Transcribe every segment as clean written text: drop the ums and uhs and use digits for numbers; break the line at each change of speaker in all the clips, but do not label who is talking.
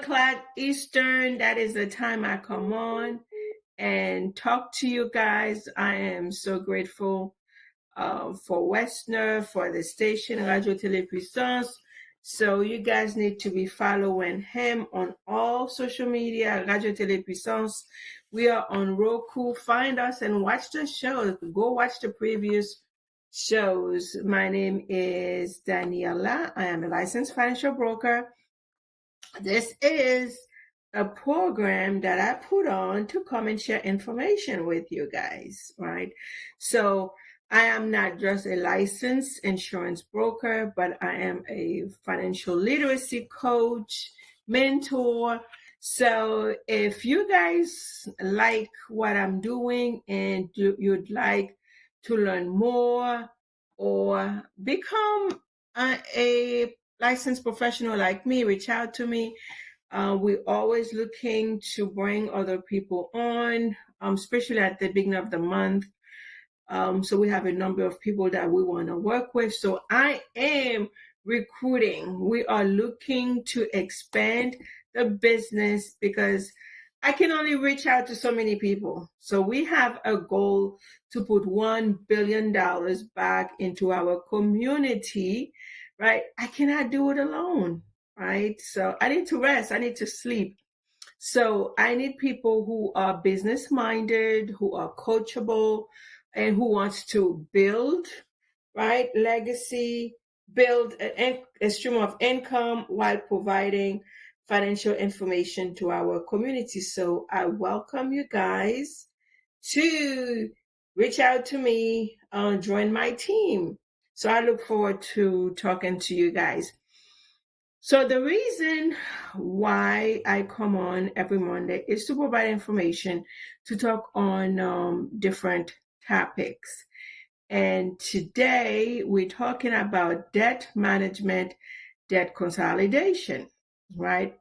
o'clock Eastern. That is the time I come on and talk to you guys. I am so grateful for Westner, for the station Radio Télépuissance. So you guys need to be following him on all social media, Radio Télépuissance. We are on Roku. Find us and watch the show. Go watch the previous shows. My name is Daniella. I am a licensed financial broker. This is a program that I put on to come and share information with you guys, right? So I am not just a licensed insurance broker, but I am a financial literacy coach, mentor. So if you guys like what I'm doing and you'd like to learn more or become a licensed professional like me, reach out to me. We're always looking to bring other people on, especially at the beginning of the month. So we have a number of people that we want to work with. So I am recruiting. We are looking to expand the business because I can only reach out to so many people. So we have a goal to put $1 billion back into our community, right? I cannot do it alone, right? So I need to rest. I need to sleep. So I need people who are business minded, who are coachable, and who wants to build, right, legacy, build a stream of income while providing financial information to our community. So I welcome you guys to reach out to me, join my team. So I look forward to talking to you guys. So the reason why I come on every Monday is to provide information, to talk on different topics. And today we're talking about debt management, debt consolidation, right?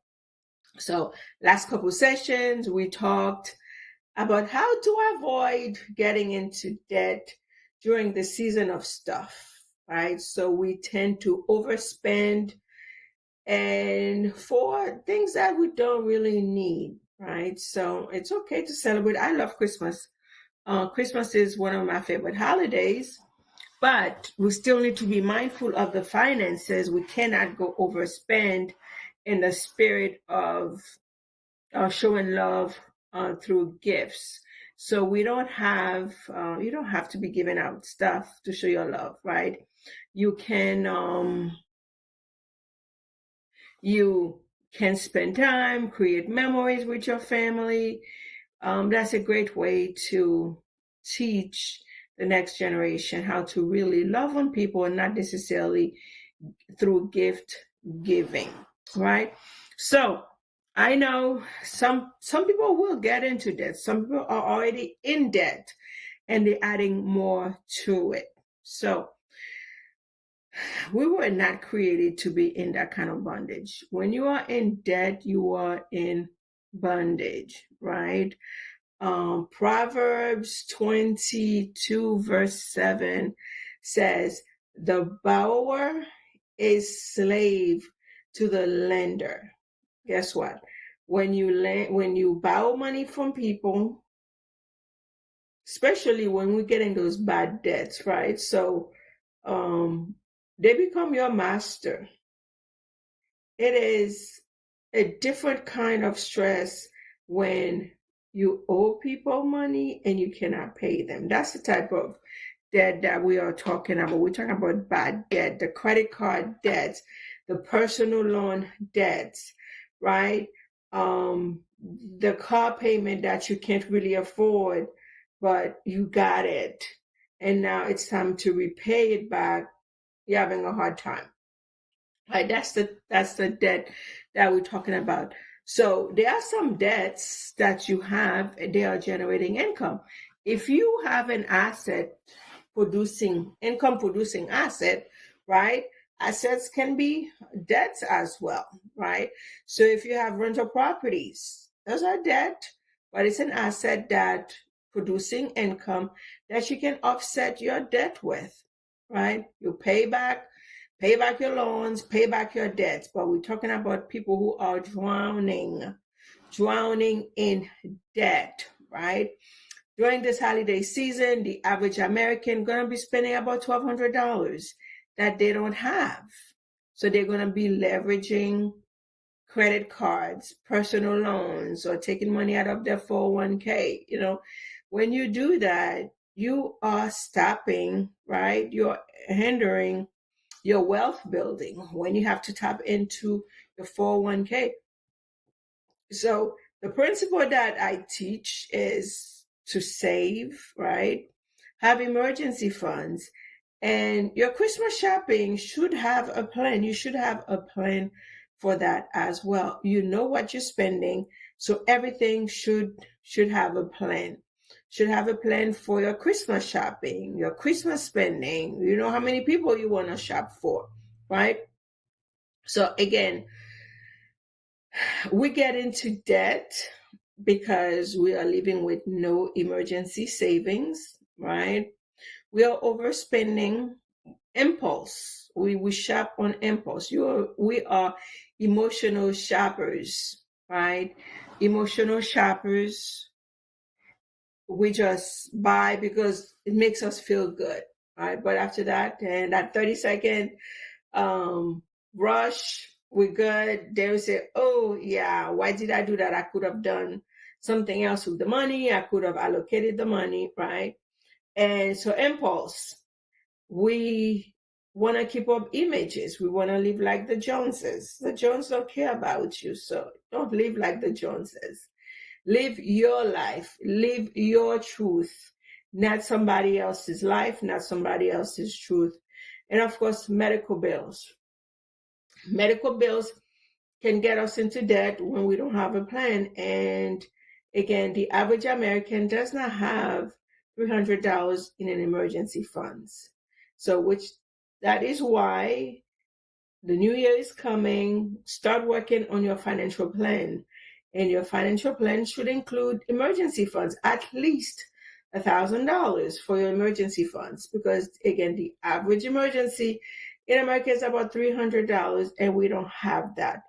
So last couple sessions, we talked about how to avoid getting into debt during the season of stuff, right? So we tend to overspend and for things that we don't really need, right? So it's okay to celebrate. I love Christmas. Christmas is one of my favorite holidays, but we still need to be mindful of the finances. We cannot go overspend in the spirit of showing love through gifts. So we don't have, you don't have to be giving out stuff to show your love, right? You can spend time, create memories with your family. That's a great way to teach the next generation how to really love on people and not necessarily through gift giving, right? So I know some people will get into debt. Some people are already in debt and they're adding more to it. So we were not created to be in that kind of bondage. When you are in debt, you are in bondage, right? Proverbs 22 verse 7 says, the borrower is slave to the lender. Guess what? When you borrow money from people, especially when we get in those bad debts, right? So they become your master. It is a different kind of stress when you owe people money and you cannot pay them. That's the type of debt that we are talking about. We're talking about bad debt, the credit card debts, the personal loan debts, right? The car payment that you can't really afford, but you got it. And now it's time to repay it back. You're having a hard time. Right? That's the debt that we're talking about. So there are some debts that you have, and they are generating income. If you have an income producing asset, right? Assets can be debts as well, right? So if you have rental properties, those are debt, but it's an asset that producing income that you can offset your debt with, right? You pay pay back your loans, pay back your debts. But we're talking about people who are drowning in debt, right? During this holiday season, the average American gonna be spending about $1,200 that they don't have. So they're gonna be leveraging credit cards, personal loans, or taking money out of their 401k. When you do that, you are stopping, right? You're hindering your wealth building when you have to tap into your 401k. So the principle that I teach is to save, right? Have emergency funds. And your Christmas shopping should have a plan. You should have a plan for that as well. You know what you're spending, so everything should have a plan. Should have a plan for your Christmas shopping, your Christmas spending. You know how many people you want to shop for, right? So again, we get into debt because we are living with no emergency savings, right? We are overspending. Impulse. We shop on impulse. We are emotional shoppers, right? Emotional shoppers. We just buy because it makes us feel good, right? But after that, and that 30-second rush, we're good. They will say, oh yeah, why did I do that? I could have done something else with the money. I could have allocated the money, right? And so impulse. We want to keep up images. We want to live like the Joneses. The Joneses don't care about you, so don't live like the Joneses. Live your life. Live your truth, not somebody else's life, not somebody else's truth. And of course, medical bills. Medical bills can get us into debt when we don't have a plan. And again, the average American does not have $300 in an emergency funds. So that is why the new year is coming. Start working on your financial plan. And your financial plan should include emergency funds, at least $1,000 for your emergency funds. Because again, the average emergency in America is about $300, and we don't have that.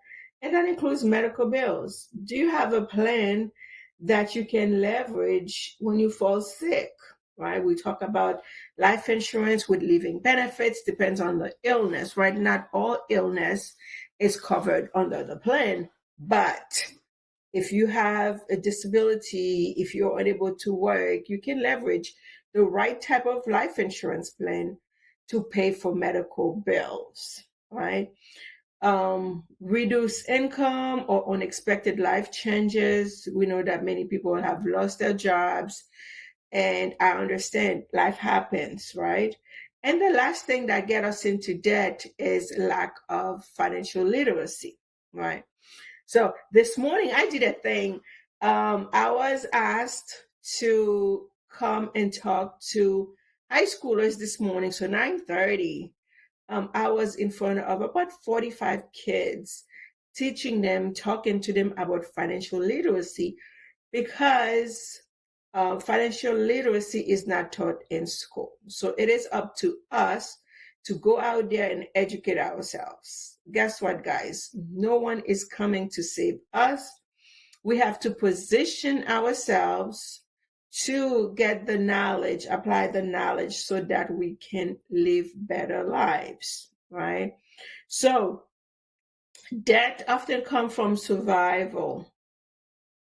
And that includes medical bills. Do you have a plan that you can leverage when you fall sick? Right? We talk about life insurance with living benefits, depends on the illness, right? Not all illness is covered under the plan, but if you have a disability, if you're unable to work, you can leverage the right type of life insurance plan to pay for medical bills, right? Reduce income or unexpected life changes. We know that many people have lost their jobs, and I understand life happens, right? And the last thing that gets us into debt is lack of financial literacy, right? So this morning I did a thing. I was asked to come and talk to high schoolers this morning. So 9:30, I was in front of about 45 kids, teaching them, talking to them about financial literacy, because financial literacy is not taught in school. So it is up to us to go out there and educate ourselves. Guess what, guys? No one is coming to save us. We have to position ourselves to get the knowledge, apply the knowledge so that we can live better lives, right? So debt often comes from survival,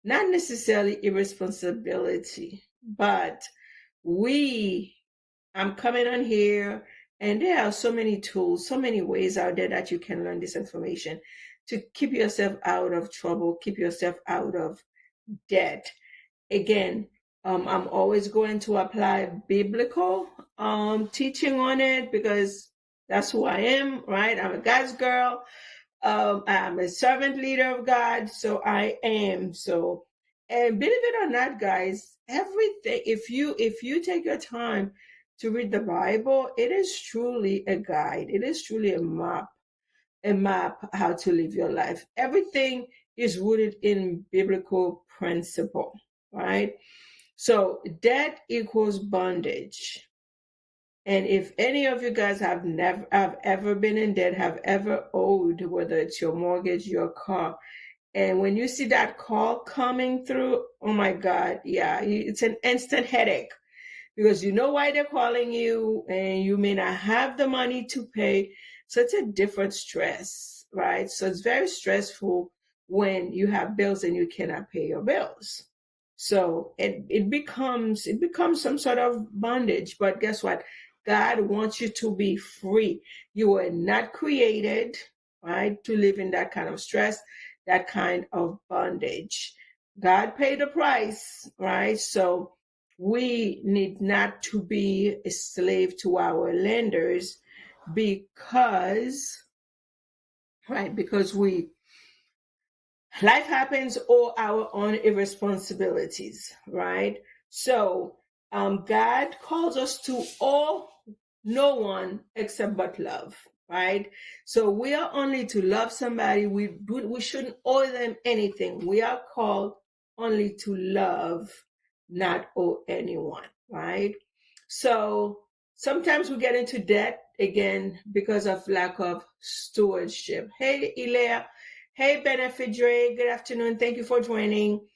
not necessarily irresponsibility, but I'm coming on here, and there are so many tools, so many ways out there that you can learn this information to keep yourself out of trouble, keep yourself out of debt. Again, I'm always going to apply biblical teaching on it, because that's who I am, right? I'm a God's girl. I'm a servant leader of God, so I am. So, and believe it or not, guys, everything, if you take your time to read the Bible, it is truly a guide. It is truly a map how to live your life. Everything is rooted in biblical principle, right? So debt equals bondage. And if any of you guys have ever been in debt, have ever owed, whether it's your mortgage, your car, and when you see that call coming through, oh my God, yeah, it's an instant headache because you know why they're calling you and you may not have the money to pay. So it's a different stress, right? So it's very stressful when you have bills and you cannot pay your bills. So it becomes some sort of bondage. But guess what? God wants you to be free. You were not created, right, to live in that kind of stress, that kind of bondage. God paid the price, right? So we need not to be a slave to our lenders because, right, because life happens or our own irresponsibilities, right? So God calls us to all, no one except but love, right? So we are only to love somebody. We shouldn't owe them anything. We are called only to love, not owe anyone, right? So sometimes we get into debt again because of lack of stewardship. Hey, Ilea. Hey, Benefit Dre. Good afternoon. Thank you for joining.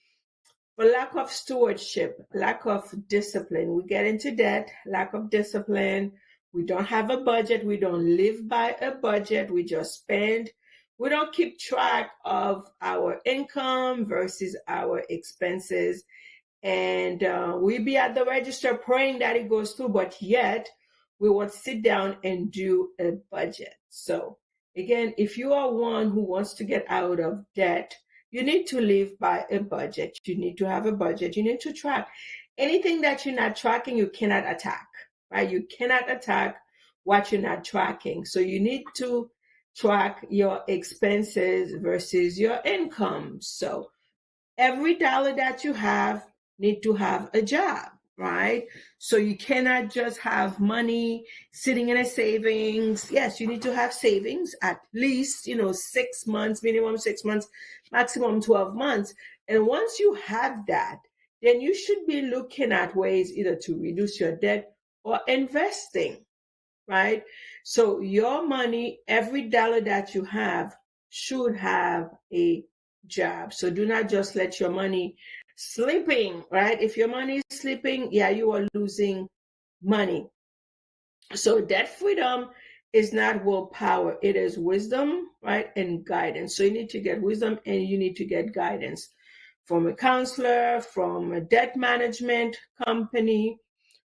For lack of stewardship, lack of discipline, we get into debt, lack of discipline. We don't have a budget. We don't live by a budget. We just spend. We don't keep track of our income versus our expenses. And we be at the register praying that it goes through, but yet we won't sit down and do a budget. So again, if you are one who wants to get out of debt, you need to live by a budget. You need to have a budget. You need to track anything that you're not tracking. You cannot attack, right? You cannot attack what you're not tracking. So you need to track your expenses versus your income. So every dollar that you have need to have a job, right? So you cannot just have money sitting in a savings. Yes, you need to have savings at least, 6 months, minimum 6 months, maximum 12 months. And once you have that, then you should be looking at ways either to reduce your debt or investing, right? So your money, every dollar that you have should have a job. So do not just let your money sleeping, right? If your money is sleeping, yeah, you are losing money. So debt freedom is not willpower. It is wisdom, right? And guidance. So you need to get wisdom and you need to get guidance from a counselor, from a debt management company,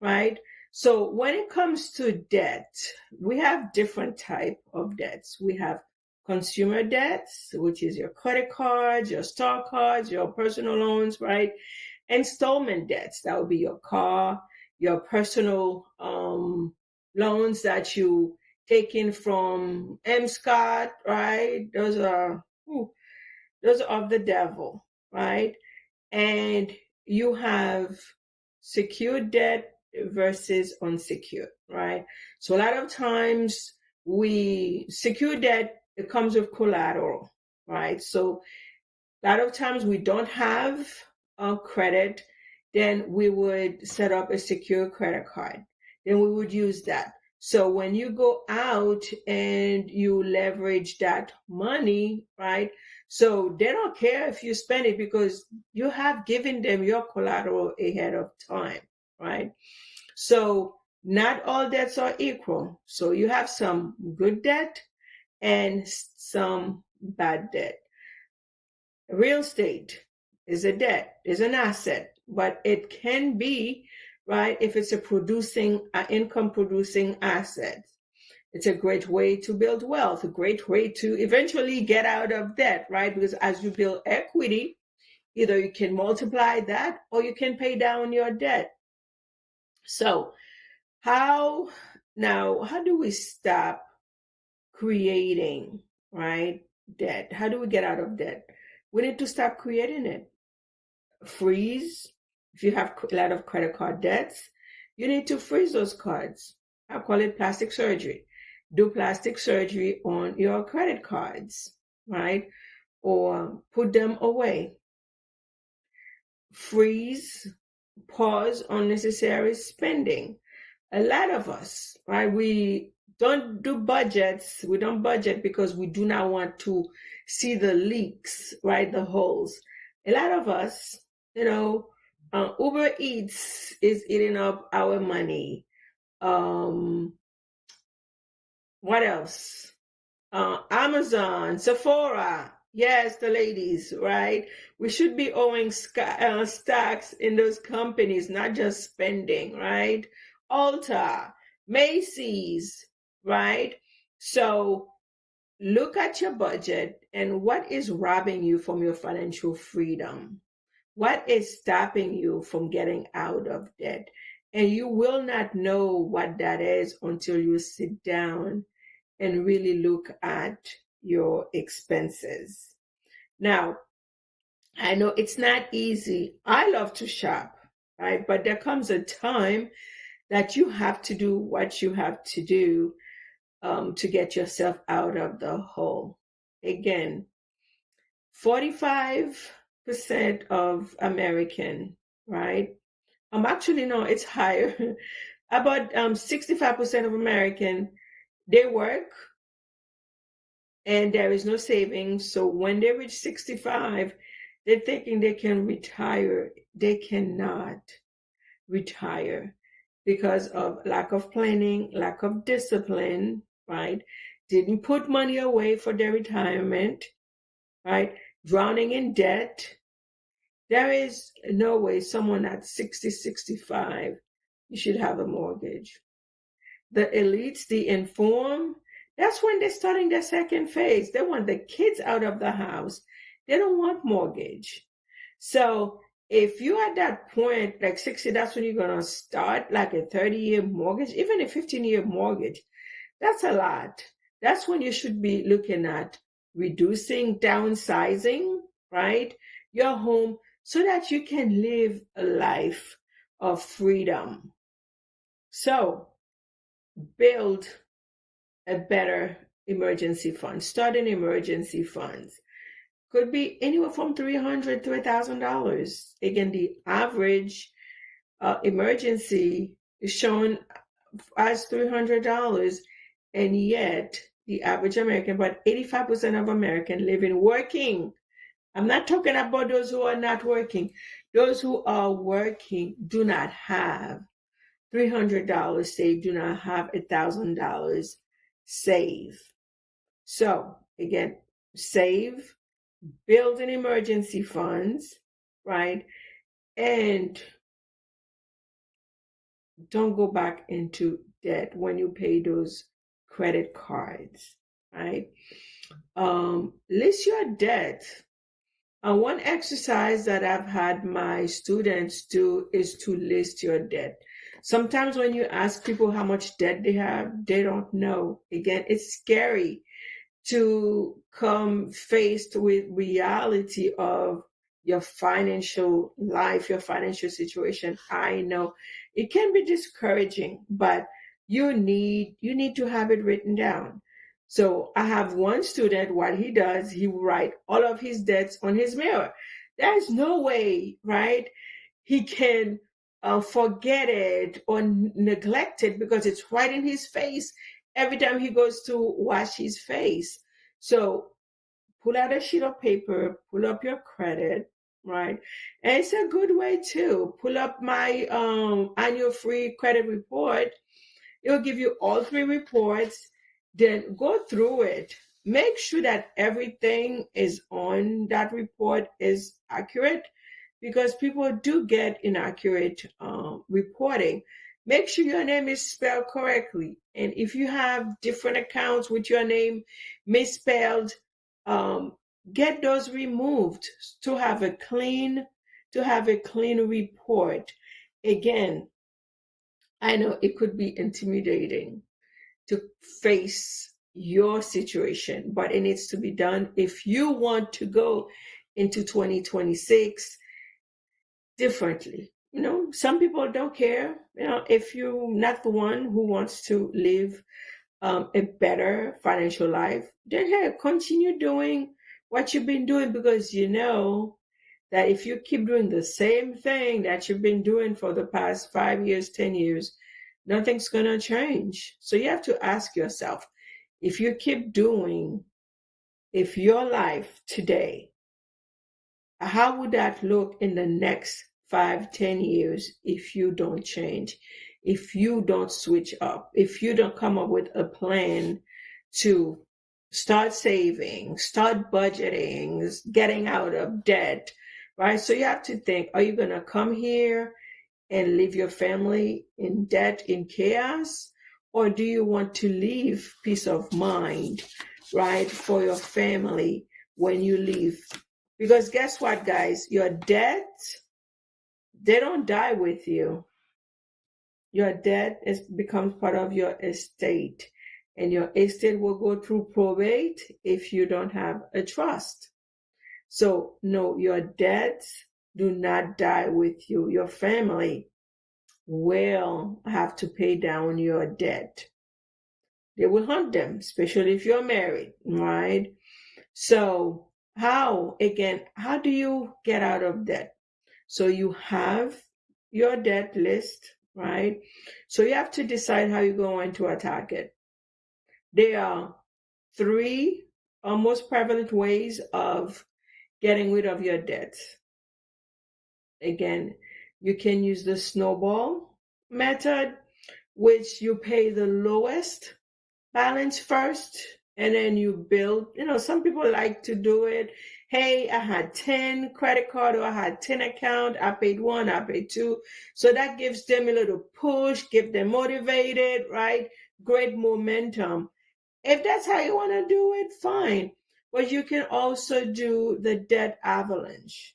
right? So when it comes to debt, we have different type of debts. We have consumer debts, which is your credit cards, your store cards, your personal loans, right? Installment debts, that would be your car, your personal loans that you taken from Scott, right? Those are of the devil, right? And you have secured debt versus unsecured, right? So a lot of times secure debt, it comes with collateral, right? So a lot of times we don't have credit, then we would set up a secure credit card. Then we would use that. So when you go out and you leverage that money, right? So they don't care if you spend it because you have given them your collateral ahead of time, right? So not all debts are equal. So you have some good debt and some bad debt. Real estate is a debt, is an asset, but it can be, right, if it's a income producing asset. It's a great way to build wealth, a great way to eventually get out of debt, right? Because as you build equity, either you can multiply that or you can pay down your debt. So how do we stop creating, right, debt? How do we get out of debt? We need to stop creating it. Freeze. If you have a lot of credit card debts, you need to freeze those cards. I call it plastic surgery. Do plastic surgery on your credit cards, right? Or put them away. Freeze, pause unnecessary spending. A lot of us, right? We don't do budgets. We don't budget because we do not want to see the leaks, right? The holes. A lot of us, Uber Eats is eating up our money. Um, what else? Amazon, Sephora. Yes, the ladies, right? We should be owing stocks in those companies, not just spending, right? Ulta, Macy's, right? So look at your budget and what is robbing you from your financial freedom. What is stopping you from getting out of debt? And you will not know what that is until you sit down and really look at your expenses. Now, I know it's not easy. I love to shop, right? But there comes a time that you have to do what you have to do to get yourself out of the hole. Again, 45% of American, right? Actually, no, it's higher. About 65% of American, they work and there is no savings. So when they reach 65, they're thinking they can retire. They cannot retire because of lack of planning, lack of discipline, right? Didn't put money away for their retirement, right? Drowning in debt. There is no way someone at 60, 65, you should have a mortgage. The elites, the informed, that's when they're starting their second phase. They want the kids out of the house. They don't want mortgage. So if you're at that point, like 60, that's when you're going to start like a 30-year mortgage, even a 15-year mortgage. That's a lot. That's when you should be looking at reducing, downsizing, right? Your home so that you can live a life of freedom. So build a better emergency fund. Start an emergency funds. Could be anywhere from $300 to $1,000. Again, the average emergency is shown as $300, and yet the average American, about 85% of Americans living working. I'm not talking about those who are not working. Those who are working do not have $300 saved, do not have $1,000 saved. So again, save, build an emergency funds, right? And don't go back into debt when you pay those credit cards, right? List your debt. One exercise that I've had my students do is to list your debt. Sometimes when you ask people how much debt they have, they don't know. Again, it's scary to come faced with reality of your financial life, your financial situation. I know it can be discouraging, but you need to have it written down. So I have one student, what he does, he will write all of his debts on his mirror. There's no way, right? He can forget it or neglect it because it's right in his face every time he goes to wash his face. So pull out a sheet of paper, pull up your credit, right? And it's a good way too. Pull up my annual free credit report. It will give you all three reports. Then go through it. Make sure that everything is on that report is accurate because people do get inaccurate reporting. Make sure your name is spelled correctly. And if you have different accounts with your name misspelled, get those removed to have a clean report. Again, I know it could be intimidating to face your situation, but it needs to be done if you want to go into 2026 differently. Some people don't care. If you're not the one who wants to live a better financial life, then hey, continue doing what you've been doing because you know that if you keep doing the same thing that you've been doing for the past 5 years, 10 years, nothing's going to change. So you have to ask yourself, if you keep doing, if your life today, how would that look in the next 5, 10 years if you don't change, if you don't switch up, if you don't come up with a plan to start saving, start budgeting, getting out of debt, right? So you have to think, are you going to come here and leave your family in debt, in chaos? Or do you want to leave peace of mind, right, for your family when you leave? Because guess what, guys? Your debts, they don't die with you. Your debt becomes part of your estate. And your estate will go through probate if you don't have a trust. So, no, your debts do not die with you. Your family will have to pay down your debt. They will hunt them, especially if you're married, right? So how do you get out of debt? So you have your debt list, right? So you have to decide how you're going to attack it. There are 3 most prevalent ways of getting rid of your debts. Again, you can use the snowball method, which you pay the lowest balance first and then you build. Some people like to do it. Hey, I had 10 credit card, or I had 10 account. I paid 1, I paid 2. So that gives them a little push, get them motivated, right? Great momentum. If that's how you want to do it, fine. But you can also do the debt avalanche.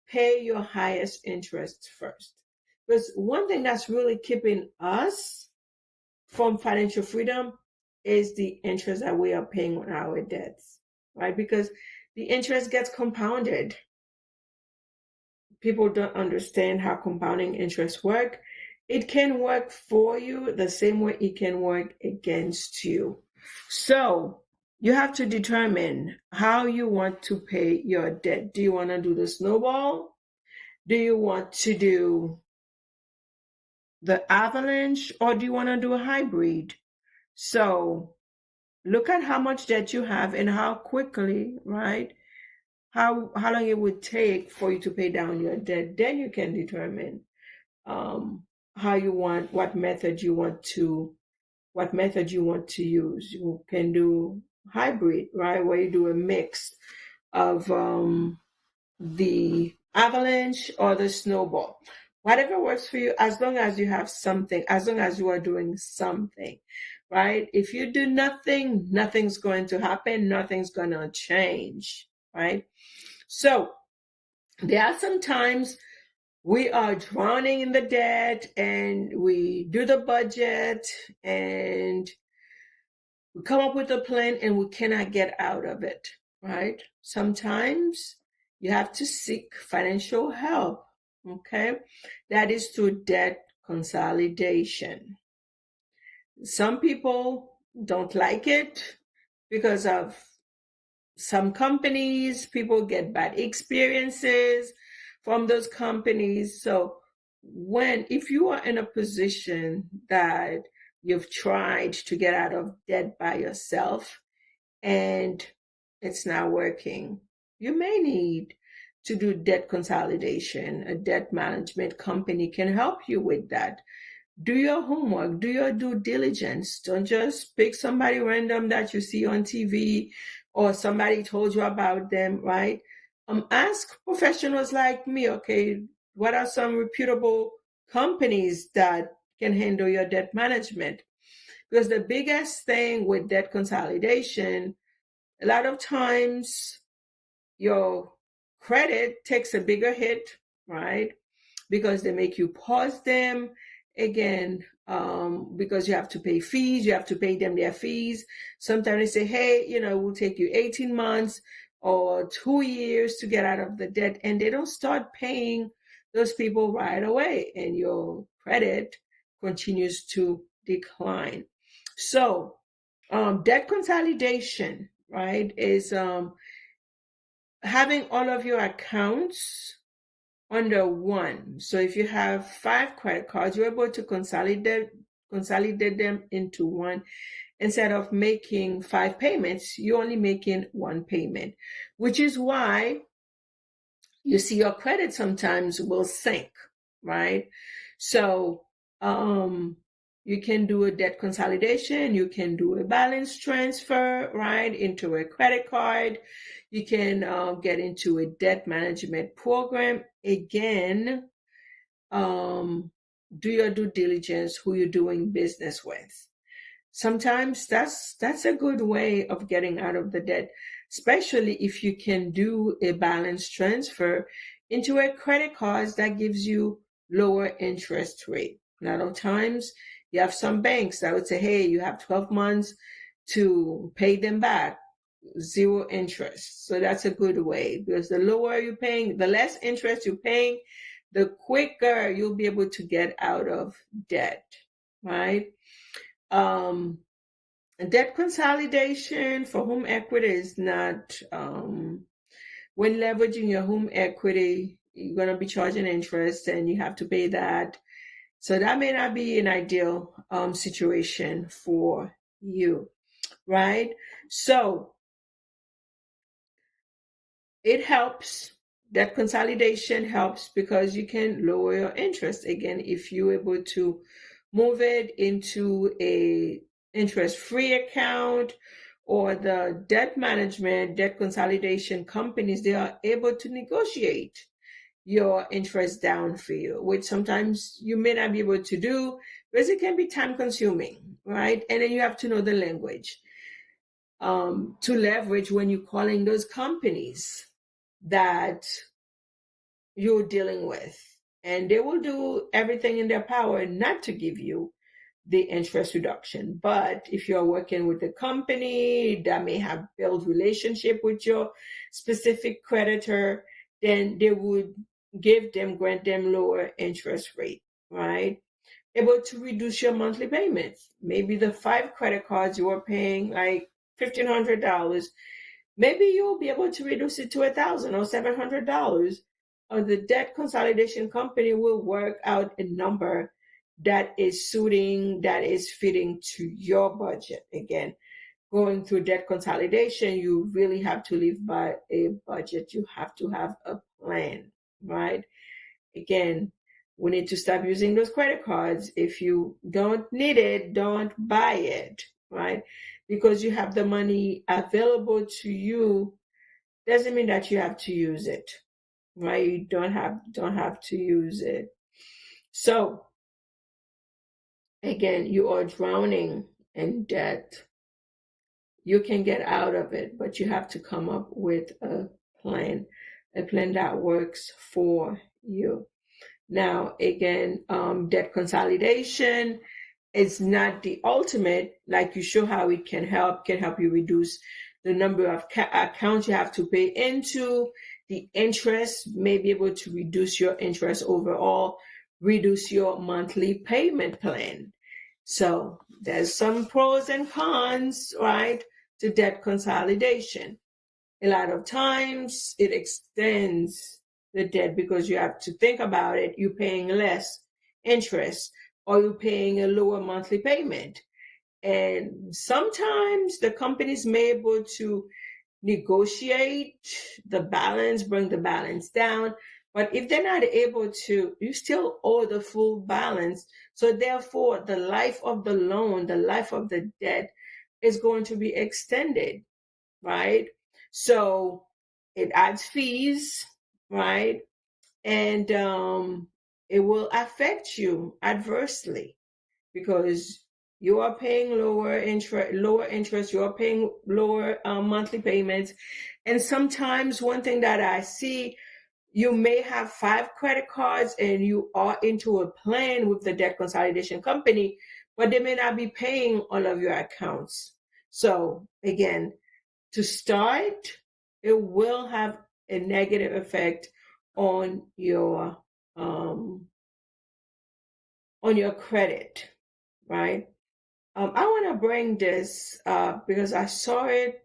Pay your highest interest first. Because one thing that's really keeping us from financial freedom is the interest that we are paying on our debts, right? Because the interest gets compounded. People don't understand how compounding interest work. It can work for you the same way it can work against you. So you have to determine how you want to pay your debt. Do you want to do the snowball? Do you want to do the avalanche, or do you want to do a hybrid? So look at how much debt you have and how quickly, right? How long it would take for you to pay down your debt. Then you can determine what method you want to use. You can do hybrid, right? Where you do a mix of the avalanche or the snowball. Whatever works for you, as long as you have something, as long as you are doing something, right? If you do nothing, nothing's going to happen, nothing's going to change, right? So there are some times we are drowning in the debt and we do the budget and we come up with a plan and we cannot get out of it, right? Sometimes you have to seek financial help, okay? That is through debt consolidation. Some people don't like it because of some companies. People get bad experiences from those companies. So if you are in a position that you've tried to get out of debt by yourself and it's not working, you may need to do debt consolidation. A debt management company can help you with that. Do your homework, do your due diligence. Don't just pick somebody random that you see on TV or somebody told you about them, right? Ask professionals like me, okay, what are some reputable companies that can handle your debt management? Because the biggest thing with debt consolidation, a lot of times your credit takes a bigger hit, right? Because they make you pause them again, because you have to pay fees, you have to pay them their fees. Sometimes they say, hey, we'll take you 18 months or 2 years to get out of the debt, and they don't start paying those people right away, and your credit continues to decline. So debt consolidation, right, is having all of your accounts under one. So if you have 5 credit cards, you're able to consolidate consolidate them into one. Instead of making 5 payments, you're only making 1 payment, which is why you see your credit sometimes will sink, right? So you can do a debt consolidation, you can do a balance transfer, right, into a credit card. You can get into a debt management program. Again, do your due diligence who you're doing business with. Sometimes that's a good way of getting out of the debt, especially if you can do a balance transfer into a credit card that gives you lower interest rate. A lot of times you have some banks that would say, hey, you have 12 months to pay them back, 0 interest. So that's a good way, because the lower you're paying, the less interest you're paying, the quicker you'll be able to get out of debt, right? Debt consolidation for home equity is not, when leveraging your home equity, you're going to be charging interest and you have to pay that. So that may not be an ideal situation for you, right? So it helps. Debt consolidation helps because you can lower your interest. Again, if you're able to move it into a interest-free account, or the debt management, debt consolidation companies, they are able to negotiate your interest down for you, which sometimes you may not be able to do because it can be time consuming, right? And then you have to know the language to leverage when you're calling those companies that you're dealing with. And they will do everything in their power not to give you the interest reduction. But if you're working with a company that may have built relationship with your specific creditor, then they would grant them lower interest rate, right? Able to reduce your monthly payments. Maybe the 5 credit cards you were paying like $1,500, maybe you'll be able to reduce it to $1,000 or $700. Or the debt consolidation company will work out a number that is fitting to your budget. Again, going through debt consolidation, you really have to live by a budget. You have to have a plan, right? Again, we need to stop using those credit cards. If you don't need it, don't buy it, right? Because you have the money available to you doesn't mean that you have to use it, right? You don't have to use it. So again, you are drowning in debt. You can get out of it, but you have to come up with a plan that works for you. Now, again, debt consolidation is not the ultimate. Like, you show how it can help you reduce the number of accounts you have to pay into, the interest, may be able to reduce your interest overall, reduce your monthly payment plan. So there's some pros and cons, right, to debt consolidation. A lot of times it extends the debt because you have to think about it. You're paying less interest, or you're paying a lower monthly payment. And sometimes the companies may be able to negotiate the balance, bring the balance down. But if they're not able to, you still owe the full balance. So therefore, the life of the loan, the life of the debt is going to be extended, right? So it adds fees, right? And it will affect you adversely because you are paying lower interest, you are paying lower monthly payments. And sometimes one thing that I see, you may have 5 credit cards and you are into a plan with the debt consolidation company, but they may not be paying all of your accounts. So again, to start, it will have a negative effect on your credit, right? I want to bring this up because I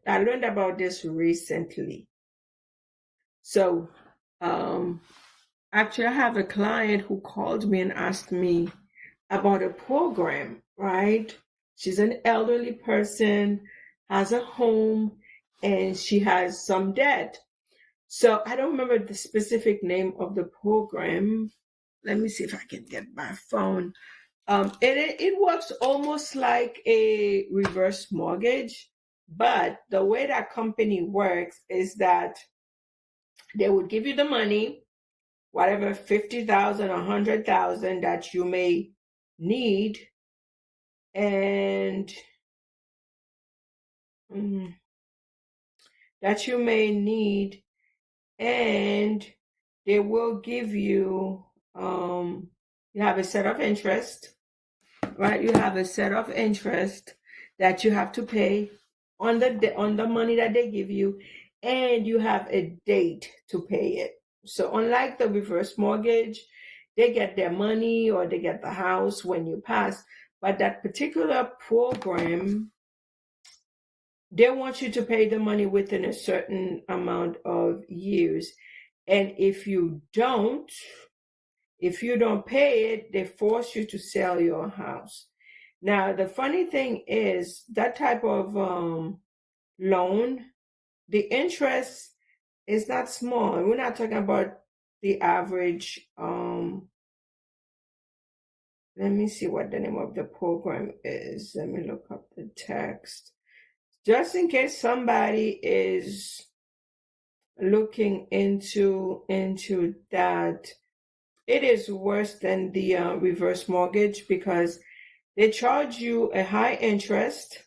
learned about this recently. So actually, I have a client who called me and asked me about a program, right? She's an elderly person, has a home, and she has some debt. So I don't remember the specific name of the program. Let me see if I can get my phone. It works almost like a reverse mortgage, but the way that company works is that they would give you the money, whatever 50,000 or 100,000 that you may need, and mm, that you may need, and they will give you you have a set of interest, right? You have a set of interest that you have to pay on the money that they give you, and you have a date to pay it. So unlike the reverse mortgage, they get their money or they get the house when you pass, but that particular program, they want you to pay the money within a certain amount of years. And if you don't pay it, they force you to sell your house. Now, the funny thing is that type of loan, the interest is not small. We're not talking about the average. Let me see what the name of the program is. Let me look up the text. Just in case somebody is looking into that, it is worse than the reverse mortgage because they charge you a high interest,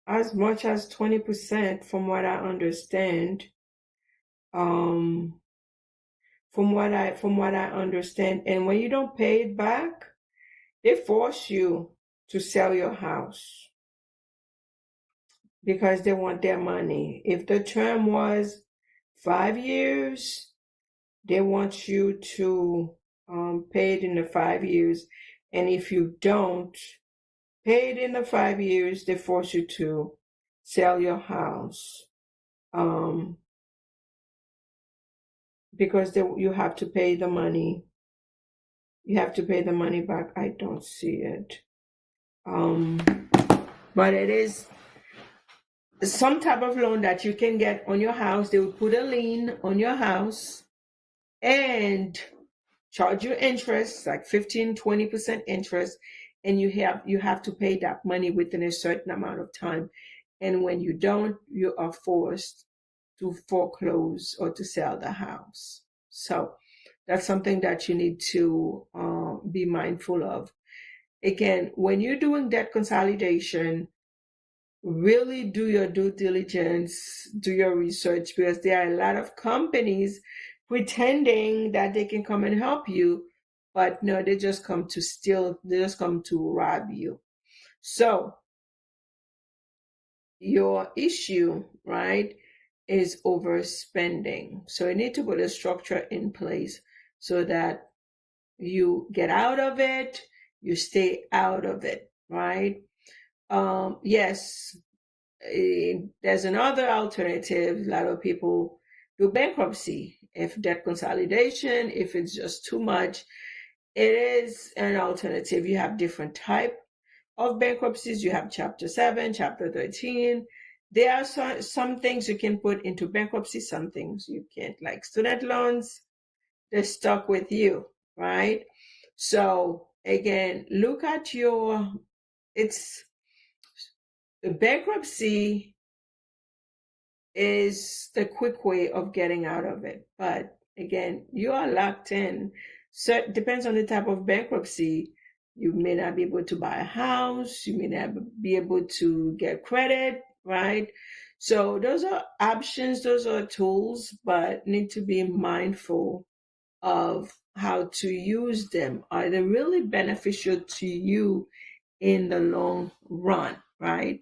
as much as 20%, from what I understand. From what I understand, and when you don't pay it back, they force you to sell your house because they want their money. If the term was 5 years, they want you to pay it in the 5 years, and if you don't pay it in the 5 years, they force you to sell your house, because you have to pay the money. You have to pay the money back. I don't see it. But it is some type of loan that you can get on your house. They will put a lien on your house and charge you interest, like 15-20% interest, and you have to pay that money within a certain amount of time. And when you don't, you are forced to foreclose or to sell the house. So that's something that you need to be mindful of. Again, when you're doing debt consolidation, really do your due diligence, do your research, because there are a lot of companies pretending that they can come and help you, but no, they just come to steal, they just come to rob you. So your issue, right, is overspending. So you need to put a structure in place so that you get out of it, you stay out of it, right? Yes, there's another alternative. A lot of people do bankruptcy. If debt consolidation, if it's just too much, it is an alternative. You have different type of bankruptcies. You have Chapter 7, Chapter 13. There are some things you can put into bankruptcy, some things you can't, like student loans, they're stuck with you, right? So again, look at it's bankruptcy is the quick way of getting out of it. But again, you are locked in. So it depends on the type of bankruptcy. You may not be able to buy a house. You may not be able to get credit, right? So those are options, those are tools, but need to be mindful of how to use them. Are they really beneficial to you in the long run, right?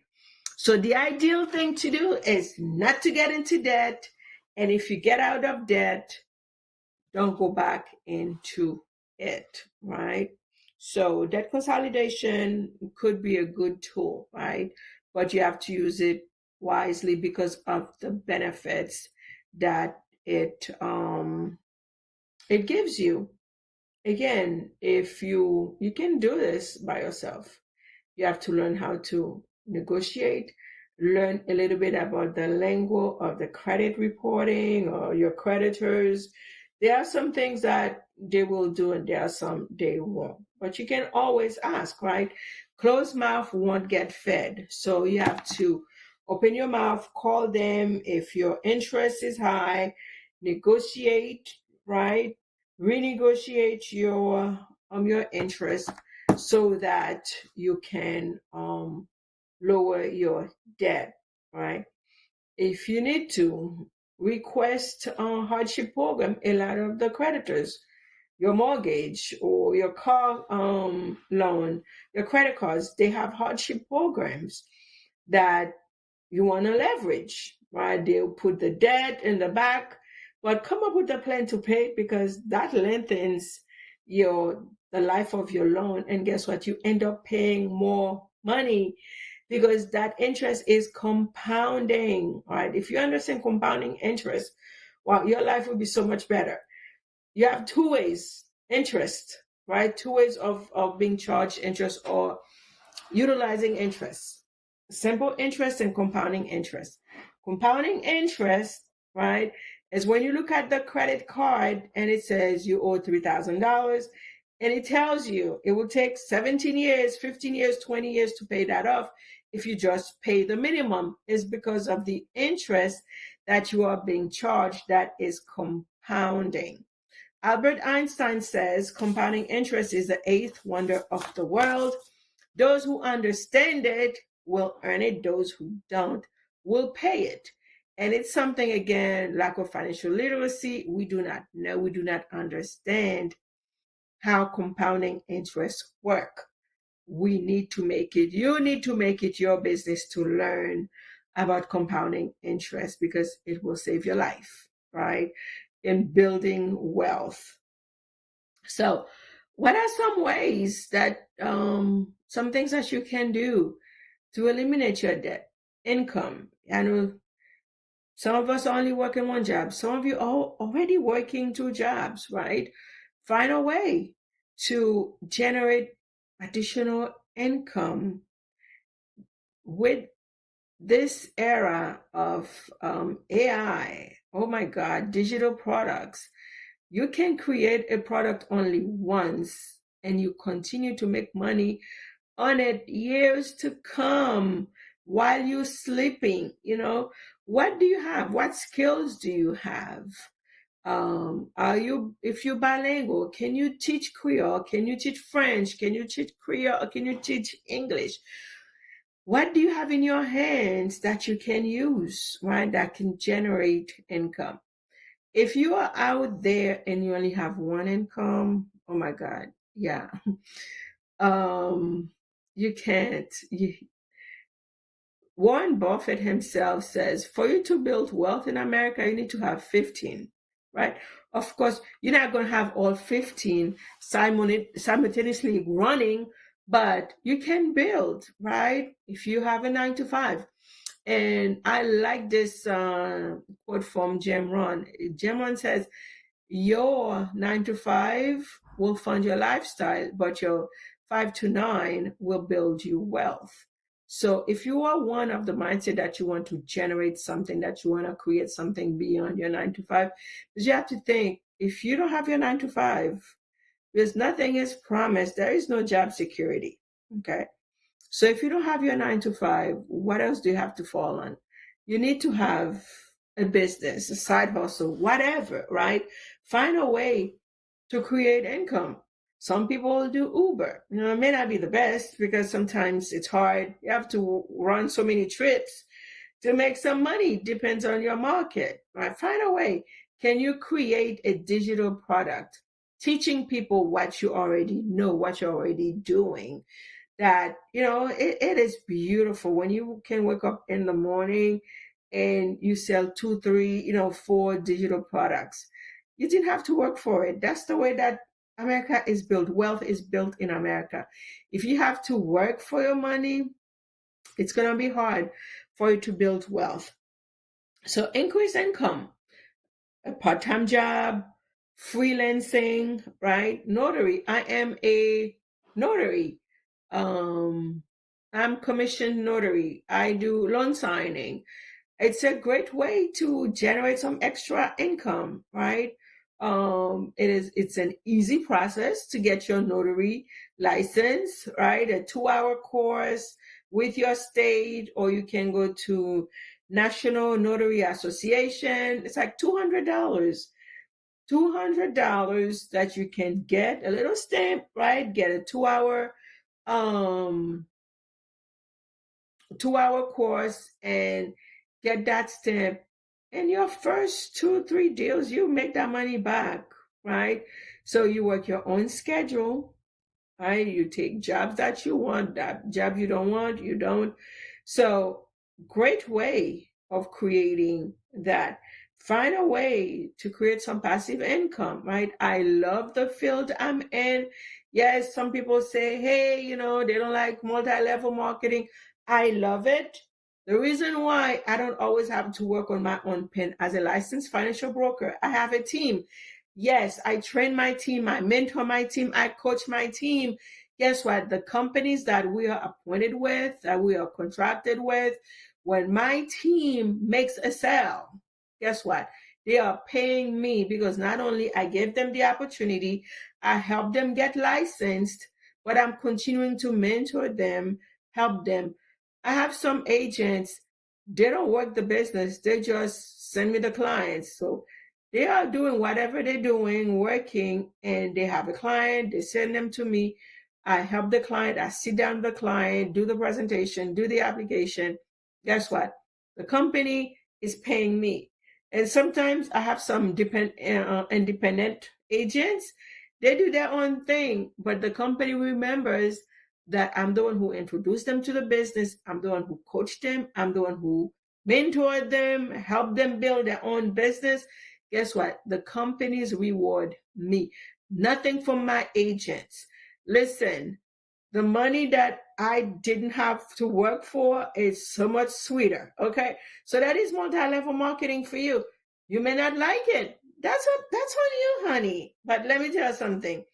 So the ideal thing to do is not to get into debt. And if you get out of debt, don't go back into it, right? So debt consolidation could be a good tool, right? But you have to use it wisely because of the benefits that it gives you. again, if you can do this by yourself. You have to learn how to negotiate, learn a little bit about the lingo of the credit reporting or your creditors. There are some things that they will do and there are some they won't. But you can always ask, right? Closed mouth won't get fed. So you have to open your mouth, call them. If your interest is high, negotiate, right? Renegotiate your interest so that you can lower your debt, right? If you need to request a hardship program, a lot of the creditors, your mortgage or your car loan, your credit cards, they have hardship programs that you want to leverage, right? They'll put the debt in the back, but come up with a plan to pay because that lengthens the life of your loan. And guess what? You end up paying more money because that interest is compounding, right? If you understand compounding interest, wow, your life will be so much better. You have two ways, interest, right? Two ways of being charged interest or utilizing interest. Simple interest and compounding interest. Compounding interest, right, is when you look at the credit card and it says you owe $3,000 and it tells you it will take 17 years, 15 years, 20 years to pay that off. If you just pay the minimum, is because of the interest that you are being charged that is compounding. Albert Einstein says compounding interest is the eighth wonder of the world. Those who understand it will earn it. Those who don't will pay it. And it's something, again, lack of financial literacy. We do not know, we do not understand how compounding interests work. We need to make it, you need to make it your business to learn about compounding interest because it will save your life, right? In building wealth. So, what are some ways that, some things that you can do to eliminate your debt? Income. I know some of us only work in one job. Some of you are already working two jobs, right? Find a way to generate additional income with this era of AI. Oh my God, digital products. You can create a product only once and you continue to make money on it years to come while you're sleeping. What do you have? What skills do you have? If you're bilingual, can you teach Creole? Can you teach French? Can you teach Creole? Can you teach English? What do you have in your hands that you can use, right? That can generate income. If you are out there and you only have one income, oh my God, yeah. You can't. Warren Buffett himself says, for you to build wealth in America, you need to have 15, right? Of course, you're not going to have all 15 simultaneously running, but you can build, right? If you have a 9 to 5. And I like this quote from Jim Rohn. Jim Rohn says, your 9 to 5 will fund your lifestyle, but your 5 to 9 will build you wealth. So if you are one of the mindset that you want to generate something, that you want to create something beyond your 9 to 5, because you have to think, if you don't have your 9 to 5, because nothing is promised, there is no job security. Okay. So if you don't have your 9 to 5, what else do you have to fall on? You need to have a business, a side hustle, whatever, right? Find a way to create income. Some people do Uber. It may not be the best because sometimes it's hard. You have to run so many trips to make some money. Depends on your market, right? Find a way. Can you create a digital product teaching people what you already know, what you're already doing? That, it is beautiful when you can wake up in the morning and you sell 2, 3, 4 digital products. You didn't have to work for it. That's the way that America is built. Wealth is built in America. If you have to work for your money, it's going to be hard for you to build wealth. So increase income, a part-time job, freelancing, right? Notary. I am a notary. Um, I'm commissioned notary. I do loan signing. It's a great way to generate some extra income, right? It's an easy process to get your notary license, right? A 2-hour course with your state, or you can go to National Notary Association. It's like $200. $200 that you can get a little stamp, right? Get a um 2-hour course and get that stamp. And your first 2 3 deals, you make that money back, right? So you work your own schedule, right? You take jobs that you want, that job you don't want, you don't. So great way of creating that. Find a way to create some passive income, right? I love the field I'm in. Yes, some people say, hey, they don't like multi-level marketing. I love it. The reason why I don't always have to work on my own pen as a licensed financial broker, I have a team. Yes, I train my team, I mentor my team, I coach my team. Guess what? The companies that we are appointed with, that we are contracted with, when my team makes a sale, guess what? They are paying me because not only I give them the opportunity, I help them get licensed, but I'm continuing to mentor them, help them. I have some agents, they don't work the business, they just send me the clients. So they are doing whatever they're doing, working, and they have a client, they send them to me. I help the client, I sit down with the client, do the presentation, do the application. Guess what? The company is paying me. And sometimes I have some independent agents. They do their own thing, but the company remembers that I'm the one who introduced them to the business. I'm the one who coached them. I'm the one who mentored them, helped them build their own business. Guess what? The companies reward me. Nothing from my agents. Listen, the money that I didn't have to work for is so much sweeter. Okay. So that is multi-level marketing for you. You may not like it. That's on you, honey. But let me tell you something.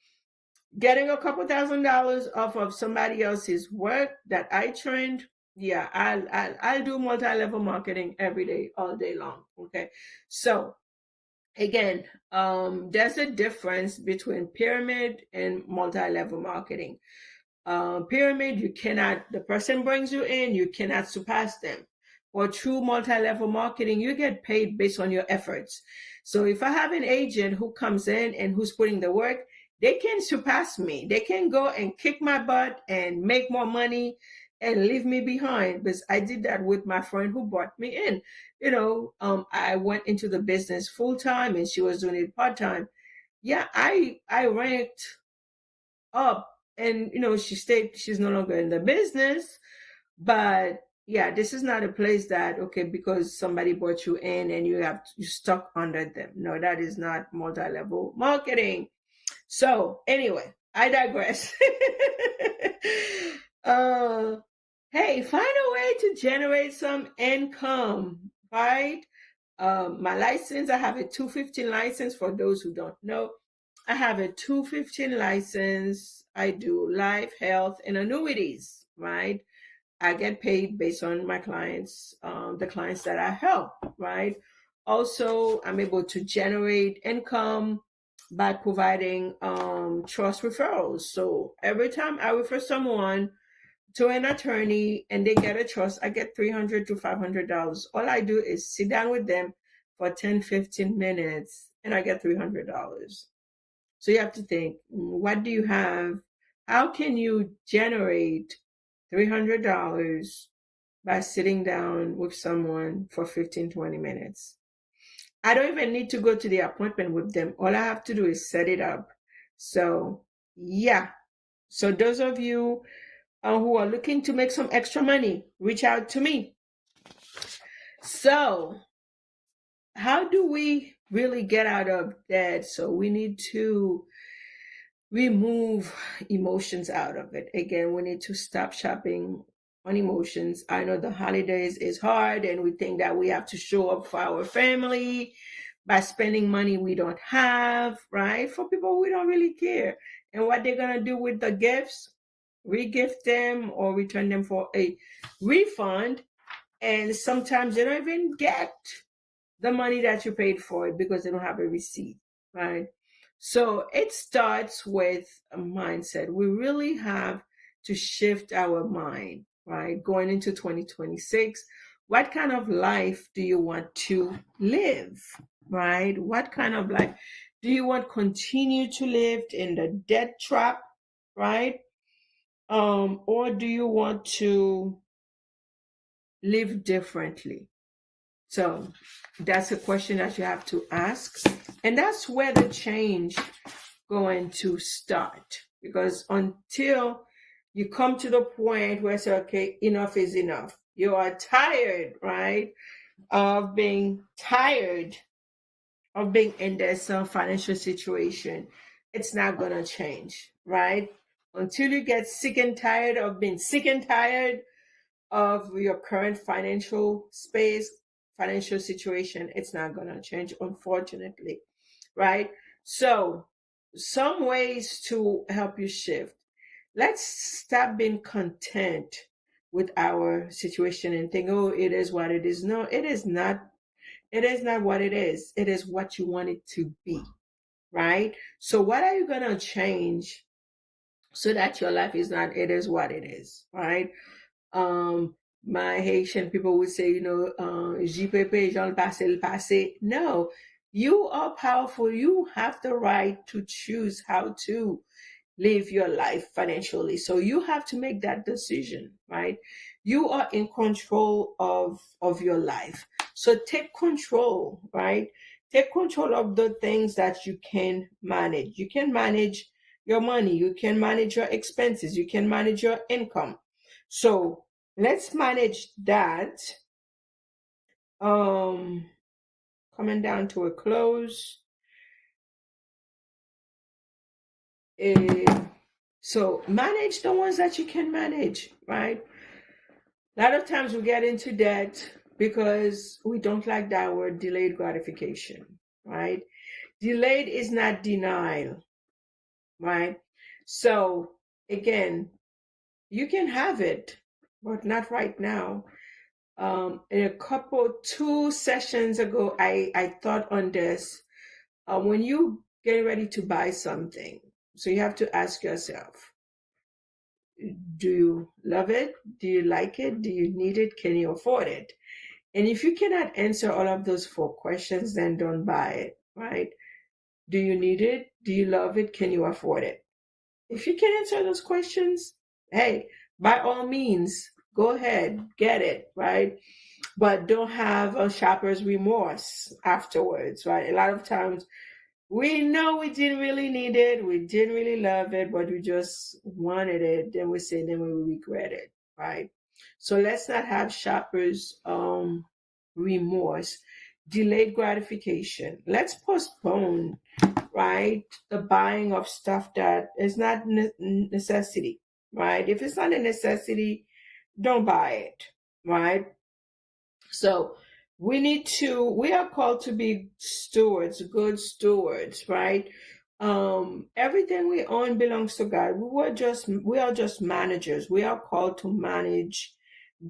Getting a couple $1,000s off of somebody else's work that I trained, yeah, I'll do multi-level marketing every day, all day long. Okay. So again, there's a difference between pyramid and multi-level marketing. Pyramid, the person brings you in, you cannot surpass them. For true multi-level marketing, you get paid based on your efforts. So if I have an agent who comes in and who's putting the work, they can surpass me. They can go and kick my butt and make more money and leave me behind, because I did that with my friend who brought me in. I went into the business full time and she was doing it part time. Yeah, I ranked up, and she's no longer in the business. But yeah, this is not a place that, okay, because somebody brought you in and you stuck under them. No, that is not multi-level marketing. So anyway, I digress. uh hey, find a way to generate some income, right? My license, I have a 215 license. For those who don't know, I have a 215 license. I do life, health, and annuities, right? I get paid based on my clients, the clients that I help, right? Also, I'm able to generate income by providing trust referrals. So every time I refer someone to an attorney and they get a trust, I get $300 to $500. All I do is sit down with them for 10-15 minutes and I get $300. So you have to think, what do you have? How can you generate $300 by sitting down with someone for 15-20 minutes? I don't even need to go to the appointment with them. All I have to do is set it up. So yeah. So those of you who are looking to make some extra money, reach out to me. So how do we really get out of debt? So we need to remove emotions out of it. Again, we need to stop shopping on emotions. I know the holidays is hard and we think that we have to show up for our family. by spending money we don't have, right? For people we don't really care. And what they're going to do with the gifts, re-gift them or return them for a refund. And sometimes they don't even get the money that you paid for it because they don't have a receipt, right? So it starts with a mindset. We really have to shift our mind, right? Going into 2026, what kind of life do you want to live, right? What kind of life do you want to continue to live in the debt trap, right? Or do you want to live differently? So that's a question that you have to ask. And that's where the change going to start. Because until you come to the point where say, okay, enough is enough. You are tired, right? Of being tired of being in this financial situation. It's not going to change, right? Until you get sick and tired of being sick and tired of your current financial space, financial situation, it's not going to change, unfortunately, right? So, some ways to help you shift. Let's stop being content with our situation and think, oh, it is what it is. No, it is not. It is not what it is. It is what you want it to be, right? So, what are you going to change so that your life is not, it is what it is, right? um my Haitian people would say, JPP, Jean le passé, le passé. No, you are powerful. You have the right to choose how to live your life financially. So you have to make that decision, right? You are in control of your life. So take control, right? Take control of the things that you can manage. You can manage your money, you can manage your expenses, you can manage your income. So let's manage that. Um Coming down to a close. So manage the ones that you can manage, right? A lot of times we get into debt because we don't like that word, delayed gratification, right? Delayed is not denial, right? So again, you can have it, but not right now. In a couple, 2 sessions ago, I thought on this. When you get ready to buy something, so you have to ask yourself, do you love it? Do you like it? Do you need it? Can you afford it? And if you cannot answer all of those 4 questions, then don't buy it, right? Do you need it? Do you love it? Can you afford it? If you can answer those questions, hey, by all means, go ahead, get it, right? But don't have a shopper's remorse afterwards, right? A lot of times we know we didn't really need it, we didn't really love it, but we just wanted it. Then we say, then we regret it, right? So let's not have shoppers remorse, delayed gratification. Let's postpone, right, the buying of stuff that is not necessity, right? If it's not a necessity, don't buy it, right? So we are called to be stewards, good stewards, right? Everything we own belongs to God. We are just managers. We are called to manage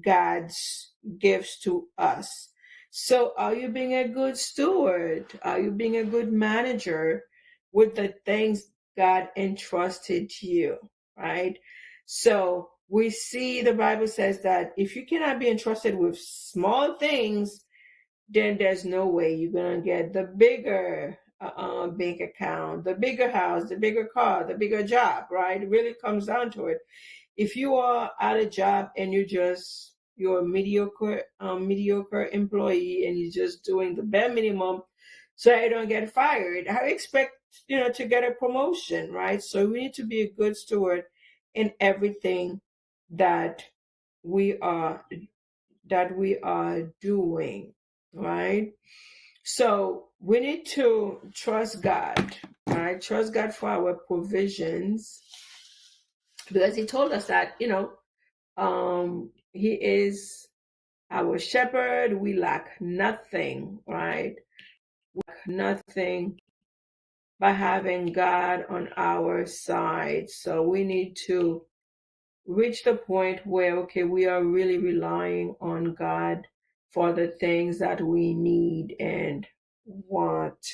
God's gifts to us. So are you being a good steward? Are you being a good manager with the things God entrusted to you, right? So we see the Bible says that if you cannot be entrusted with small things, then there's no way you're going to get the bigger bank account, the bigger house, the bigger car, the bigger job, right? It really comes down to it. If you are at a job and you're a mediocre employee and you're just doing the bare minimum so you don't get fired, I expect to get a promotion, right? So we need to be a good steward in everything that we are doing, right? So we need to trust God, right? Trust God for our provisions because He told us that He is our shepherd. We lack nothing, right? nothing by having God on our side. So we need to reach the point where, okay, we are really relying on God for the things that we need and want.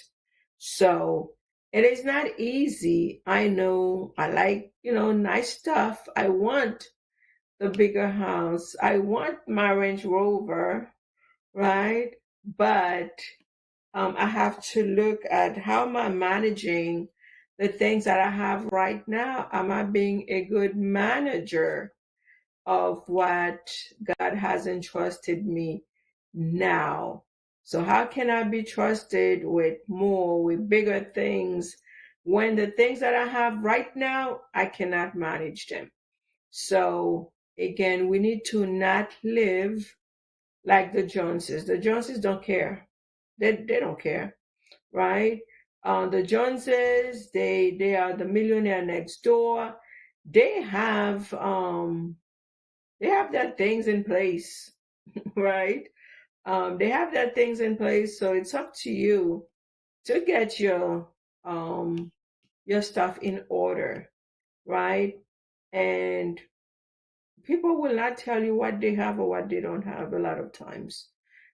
So it is not easy. I know I like, nice stuff. I want the bigger house. I want my Range Rover, right? But I have to look at how am I managing the things that I have right now. Am I being a good manager of what God has entrusted me now? So how can I be trusted with more, with bigger things, when the things that I have right now, I cannot manage them? So again, we need to not live like the Joneses. The Joneses don't care. They don't care, right? The Joneses, they are the millionaire next door. They have their things in place, right? They have their things in place, so it's up to you to get your stuff in order, right? And people will not tell you what they have or what they don't have a lot of times.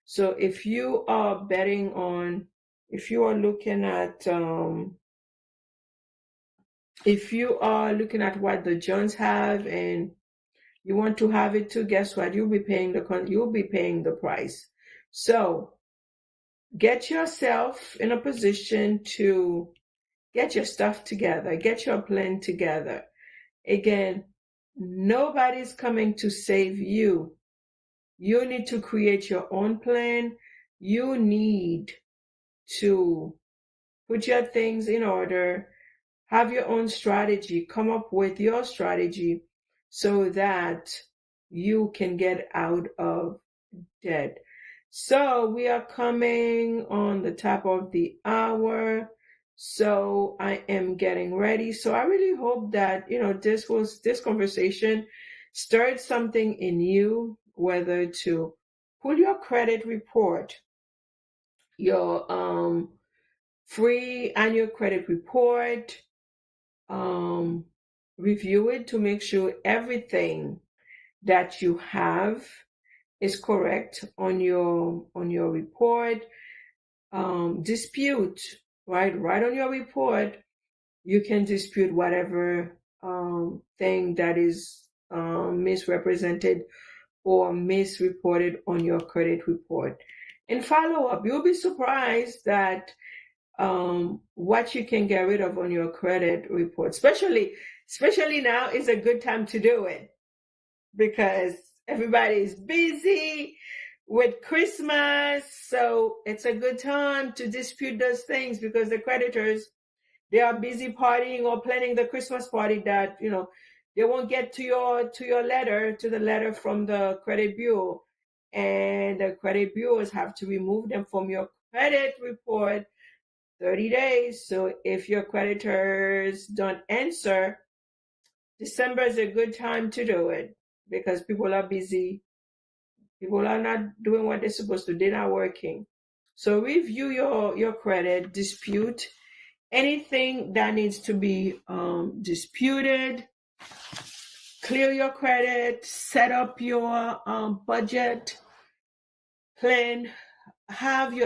So if you are betting on, if you are looking at if you are looking at what the Jones have and you want to have it too, guess what? You'll be paying the price. So get yourself in a position to get your stuff together, get your plan together. Again, nobody's coming to save you. You need to create your own plan. You need to put your things in order, have your own strategy, come up with your strategy so that you can get out of debt. So we are coming on the top of the hour. So I am getting ready. So I really hope that, this conversation stirred something in you, whether to pull your credit report, your free annual credit report, um, review it to make sure everything that you have is correct on your report. Dispute, right? Right on your report, you can dispute whatever thing that is misrepresented or misreported on your credit report. And follow up. You'll be surprised that what you can get rid of on your credit report. Especially now is a good time to do it because everybody's busy with Christmas. So it's a good time to dispute those things because the creditors, they are busy partying or planning the Christmas party that, they won't get to the letter from the credit bureau. And the credit bureaus have to remove them from your credit report 30 days. So if your creditors don't answer, December is a good time to do it because people are busy. People are not doing what they're supposed to. They're not working. So review your credit, dispute anything that needs to be disputed, clear your credit, set up your budget plan, have your